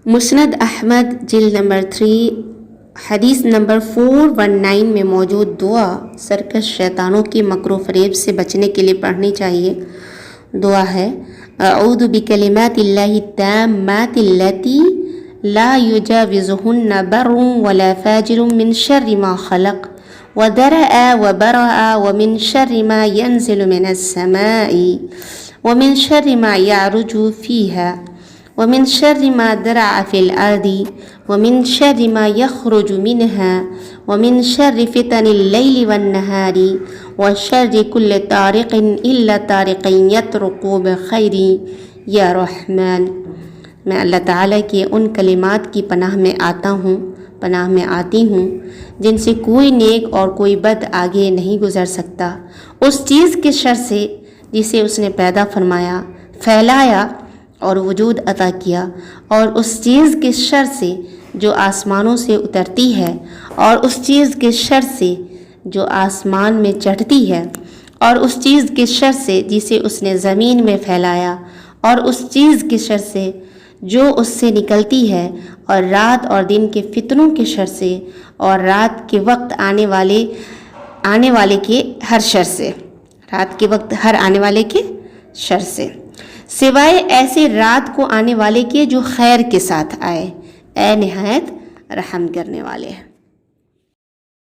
مسند احمد جلد نمبر 3 حدیث نمبر 419 میں موجود دعا سرکش شیطانوں کی مکر و فریب سے بچنے کے لیے پڑھنی چاہیے. دعا ہے اعوذ بکلمات اللہ التامات اللاتی لا یجاوزہن بر ولا فاجر من شر ما خلق ودرأ وبرأ ومن شر ما ينزل من السماء ومن شر ما يعرج فيها ومن شر ما درع في الأرض ومن شر ما يخرج منها ومن شر فتن الليل والنهار وشر كل طارق إلا طارق يطرق بخير یا رحمن. میں اللہ تعالیٰ کے ان کلمات کی پناہ میں آتی ہوں جن سے کوئی نیک اور کوئی بد آگے نہیں گزر سکتا، اس چیز کے شر سے جسے اس نے پیدا فرمایا، پھیلایا اور وجود عطا کیا، اور اس چیز کے شر سے جو آسمانوں سے اترتی ہے، اور اس چیز کے شر سے جو آسمان میں چڑھتی ہے، اور اس چیز کے شر سے جسے اس نے زمین میں پھیلایا، اور اس چیز کے شر سے جو اس سے نکلتی ہے، اور رات اور دن کے فتنوں کے شر سے، اور رات کے وقت آنے والے کے ہر شر سے، رات کے وقت ہر آنے والے کے شر سے، سوائے ایسے رات کو آنے والے کے جو خیر کے ساتھ آئے. اے نہایت رحم کرنے والے.